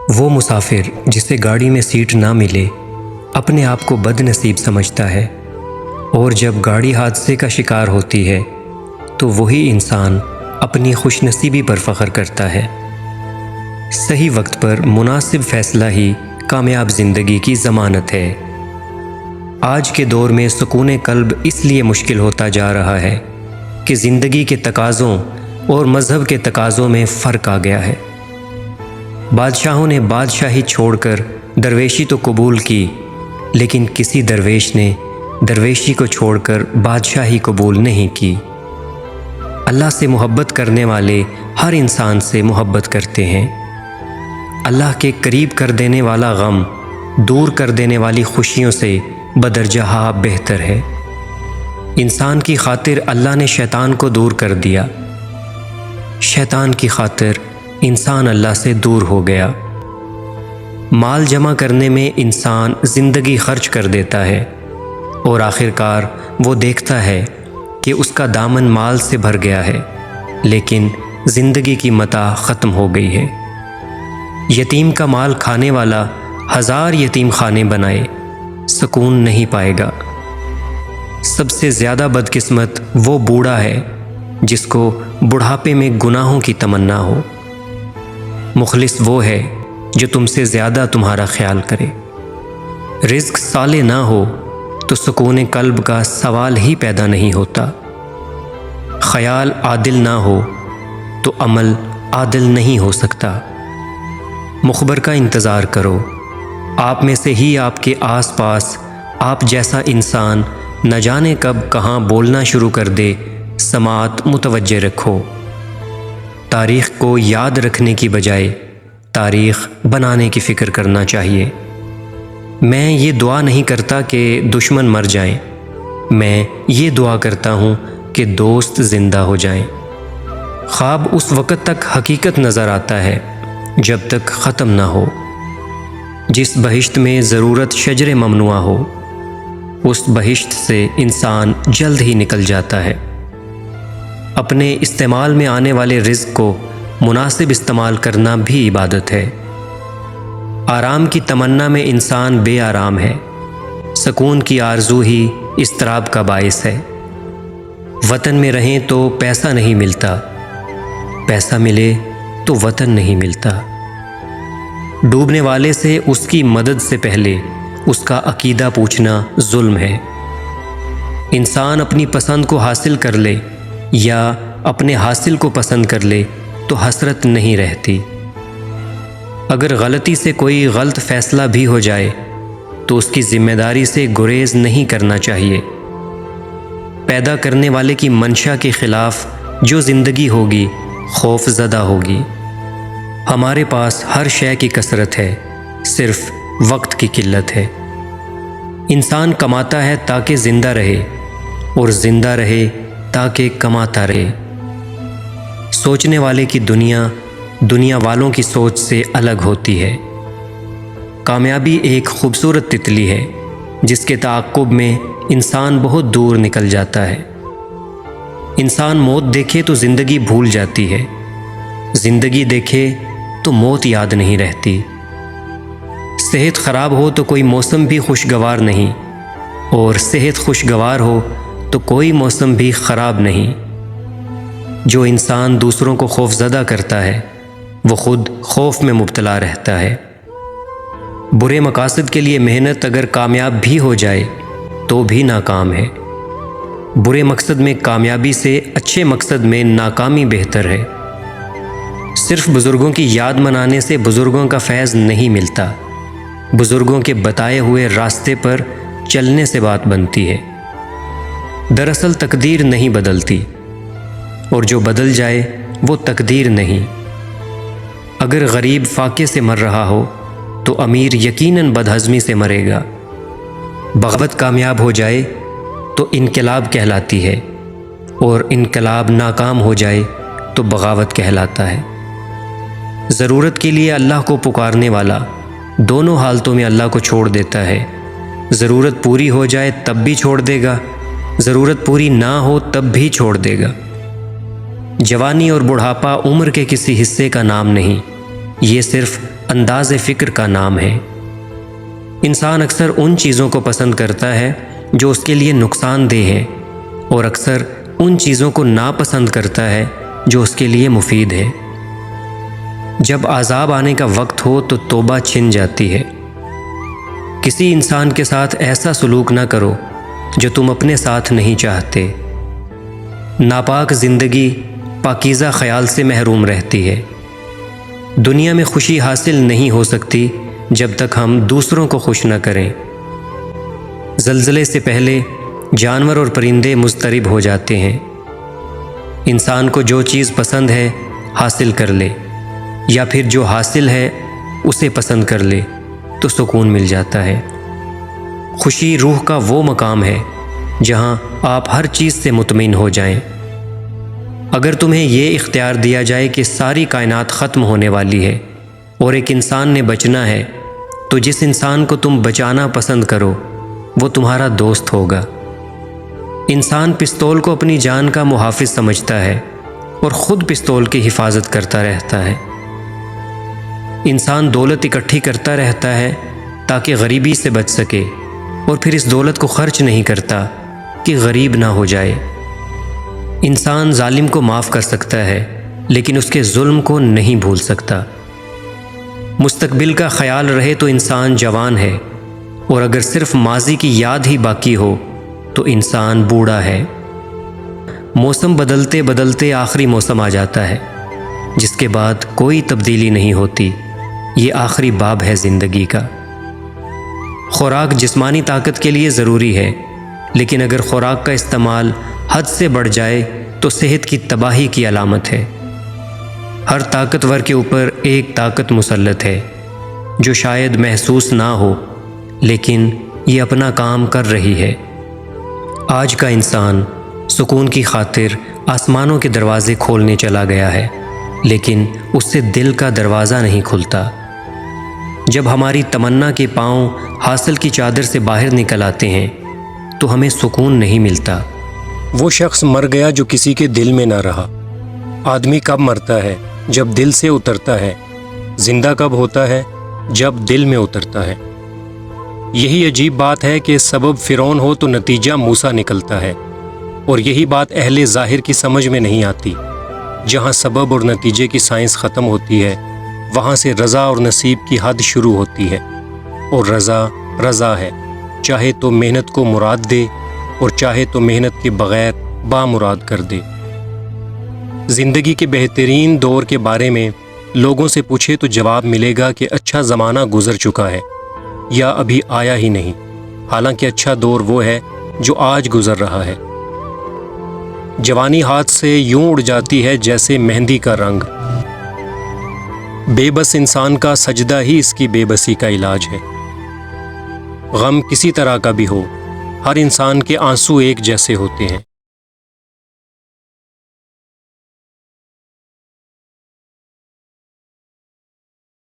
وہ مسافر جسے گاڑی میں سیٹ نہ ملے اپنے آپ کو بد نصیب سمجھتا ہے، اور جب گاڑی حادثے کا شکار ہوتی ہے تو وہی انسان اپنی خوش نصیبی پر فخر کرتا ہے۔ صحیح وقت پر مناسب فیصلہ ہی کامیاب زندگی کی ضمانت ہے۔ آج کے دور میں سکون قلب اس لیے مشکل ہوتا جا رہا ہے کہ زندگی کے تقاضوں اور مذہب کے تقاضوں میں فرق آ گیا ہے۔ بادشاہوں نے بادشاہی چھوڑ کر درویشی تو قبول کی، لیکن کسی درویش نے درویشی کو چھوڑ کر بادشاہی قبول نہیں کی۔ اللہ سے محبت کرنے والے ہر انسان سے محبت کرتے ہیں۔ اللہ کے قریب کر دینے والا غم دور کر دینے والی خوشیوں سے بدرجہ بہتر ہے۔ انسان کی خاطر اللہ نے شیطان کو دور کر دیا، شیطان کی خاطر انسان اللہ سے دور ہو گیا۔ مال جمع کرنے میں انسان زندگی خرچ کر دیتا ہے، اور آخرکار وہ دیکھتا ہے کہ اس کا دامن مال سے بھر گیا ہے، لیکن زندگی کی متاع ختم ہو گئی ہے۔ یتیم کا مال کھانے والا 1000 یتیم خانے بنائے، سکون نہیں پائے گا۔ سب سے زیادہ بدقسمت وہ بوڑھا ہے جس کو بڑھاپے میں گناہوں کی تمنا ہو۔ مخلص وہ ہے جو تم سے زیادہ تمہارا خیال کرے۔ رزق صالح نہ ہو تو سکون قلب کا سوال ہی پیدا نہیں ہوتا۔ خیال عادل نہ ہو تو عمل عادل نہیں ہو سکتا۔ مخبر کا انتظار کرو، آپ میں سے ہی آپ کے آس پاس آپ جیسا انسان نہ جانے کب کہاں بولنا شروع کر دے۔ سماعت متوجہ رکھو۔ تاریخ کو یاد رکھنے کی بجائے تاریخ بنانے کی فکر کرنا چاہیے۔ میں یہ دعا نہیں کرتا کہ دشمن مر جائیں، میں یہ دعا کرتا ہوں کہ دوست زندہ ہو جائیں۔ خواب اس وقت تک حقیقت نظر آتا ہے جب تک ختم نہ ہو۔ جس بہشت میں ضرورت شجر ممنوع ہو، اس بہشت سے انسان جلد ہی نکل جاتا ہے۔ اپنے استعمال میں آنے والے رزق کو مناسب استعمال کرنا بھی عبادت ہے۔ آرام کی تمنا میں انسان بے آرام ہے، سکون کی آرزو ہی اضطراب کا باعث ہے۔ وطن میں رہیں تو پیسہ نہیں ملتا، پیسہ ملے تو وطن نہیں ملتا۔ ڈوبنے والے سے اس کی مدد سے پہلے اس کا عقیدہ پوچھنا ظلم ہے۔ انسان اپنی پسند کو حاصل کر لے یا اپنے حاصل کو پسند کر لے تو حسرت نہیں رہتی۔ اگر غلطی سے کوئی غلط فیصلہ بھی ہو جائے تو اس کی ذمہ داری سے گریز نہیں کرنا چاہیے۔ پیدا کرنے والے کی منشا کے خلاف جو زندگی ہوگی خوف زدہ ہوگی۔ ہمارے پاس ہر شے کی کثرت ہے، صرف وقت کی قلت ہے۔ انسان کماتا ہے تاکہ زندہ رہے، اور زندہ رہے تاکہ کماتا رہے۔ سوچنے والے کی دنیا دنیا والوں کی سوچ سے الگ ہوتی ہے۔ کامیابی ایک خوبصورت تتلی ہے جس کے تعاقب میں انسان بہت دور نکل جاتا ہے۔ انسان موت دیکھے تو زندگی بھول جاتی ہے، زندگی دیکھے تو موت یاد نہیں رہتی۔ صحت خراب ہو تو کوئی موسم بھی خوشگوار نہیں، اور صحت خوشگوار ہو تو کوئی موسم بھی خراب نہیں۔ جو انسان دوسروں کو خوف زدہ کرتا ہے وہ خود خوف میں مبتلا رہتا ہے۔ برے مقاصد کے لیے محنت اگر کامیاب بھی ہو جائے تو بھی ناکام ہے۔ برے مقصد میں کامیابی سے اچھے مقصد میں ناکامی بہتر ہے۔ صرف بزرگوں کی یاد منانے سے بزرگوں کا فیض نہیں ملتا، بزرگوں کے بتائے ہوئے راستے پر چلنے سے بات بنتی ہے۔ دراصل تقدیر نہیں بدلتی، اور جو بدل جائے وہ تقدیر نہیں۔ اگر غریب فاقے سے مر رہا ہو تو امیر یقیناً بدہضمی سے مرے گا۔ بغاوت کامیاب ہو جائے تو انقلاب کہلاتی ہے، اور انقلاب ناکام ہو جائے تو بغاوت کہلاتا ہے۔ ضرورت کے لیے اللہ کو پکارنے والا دونوں حالتوں میں اللہ کو چھوڑ دیتا ہے۔ ضرورت پوری ہو جائے تب بھی چھوڑ دے گا، ضرورت پوری نہ ہو تب بھی چھوڑ دے گا۔ جوانی اور بڑھاپا عمر کے کسی حصے کا نام نہیں، یہ صرف انداز فکر کا نام ہے۔ انسان اکثر ان چیزوں کو پسند کرتا ہے جو اس کے لیے نقصان دہ ہیں، اور اکثر ان چیزوں کو ناپسند کرتا ہے جو اس کے لیے مفید ہے۔ جب عذاب آنے کا وقت ہو تو توبہ چھن جاتی ہے۔ کسی انسان کے ساتھ ایسا سلوک نہ کرو جو تم اپنے ساتھ نہیں چاہتے۔ ناپاک زندگی پاکیزہ خیال سے محروم رہتی ہے۔ دنیا میں خوشی حاصل نہیں ہو سکتی جب تک ہم دوسروں کو خوش نہ کریں۔ زلزلے سے پہلے جانور اور پرندے مضطرب ہو جاتے ہیں۔ انسان کو جو چیز پسند ہے حاصل کر لے، یا پھر جو حاصل ہے اسے پسند کر لے تو سکون مل جاتا ہے۔ خوشی روح کا وہ مقام ہے جہاں آپ ہر چیز سے مطمئن ہو جائیں۔ اگر تمہیں یہ اختیار دیا جائے کہ ساری کائنات ختم ہونے والی ہے اور ایک انسان نے بچنا ہے، تو جس انسان کو تم بچانا پسند کرو وہ تمہارا دوست ہوگا۔ انسان پستول کو اپنی جان کا محافظ سمجھتا ہے اور خود پستول کی حفاظت کرتا رہتا ہے۔ انسان دولت اکٹھی کرتا رہتا ہے تاکہ غریبی سے بچ سکے، اور پھر اس دولت کو خرچ نہیں کرتا کہ غریب نہ ہو جائے۔ انسان ظالم کو معاف کر سکتا ہے لیکن اس کے ظلم کو نہیں بھول سکتا۔ مستقبل کا خیال رہے تو انسان جوان ہے، اور اگر صرف ماضی کی یاد ہی باقی ہو تو انسان بوڑھا ہے۔ موسم بدلتے بدلتے آخری موسم آ جاتا ہے، جس کے بعد کوئی تبدیلی نہیں ہوتی۔ یہ آخری باب ہے زندگی کا۔ خوراک جسمانی طاقت کے لیے ضروری ہے، لیکن اگر خوراک کا استعمال حد سے بڑھ جائے تو صحت کی تباہی کی علامت ہے۔ ہر طاقتور کے اوپر ایک طاقت مسلط ہے جو شاید محسوس نہ ہو، لیکن یہ اپنا کام کر رہی ہے۔ آج کا انسان سکون کی خاطر آسمانوں کے دروازے کھولنے چلا گیا ہے، لیکن اس سے دل کا دروازہ نہیں کھلتا۔ جب ہماری تمنا کے پاؤں حاصل کی چادر سے باہر نکل آتے ہیں تو ہمیں سکون نہیں ملتا۔ وہ شخص مر گیا جو کسی کے دل میں نہ رہا۔ آدمی کب مرتا ہے؟ جب دل سے اترتا ہے۔ زندہ کب ہوتا ہے؟ جب دل میں اترتا ہے۔ یہی عجیب بات ہے کہ سبب فرعون ہو تو نتیجہ موسیٰ نکلتا ہے، اور یہی بات اہل ظاہر کی سمجھ میں نہیں آتی۔ جہاں سبب اور نتیجے کی سائنس ختم ہوتی ہے، وہاں سے رضا اور نصیب کی حد شروع ہوتی ہے، اور رضا رضا ہے، چاہے تو محنت کو مراد دے اور چاہے تو محنت کے بغیر بامراد کر دے۔ زندگی کے بہترین دور کے بارے میں لوگوں سے پوچھے تو جواب ملے گا کہ اچھا زمانہ گزر چکا ہے یا ابھی آیا ہی نہیں، حالانکہ اچھا دور وہ ہے جو آج گزر رہا ہے۔ جوانی ہاتھ سے یوں اڑ جاتی ہے جیسے مہندی کا رنگ۔ بے بس انسان کا سجدہ ہی اس کی بے بسی کا علاج ہے۔ غم کسی طرح کا بھی ہو، ہر انسان کے آنسو ایک جیسے ہوتے ہیں۔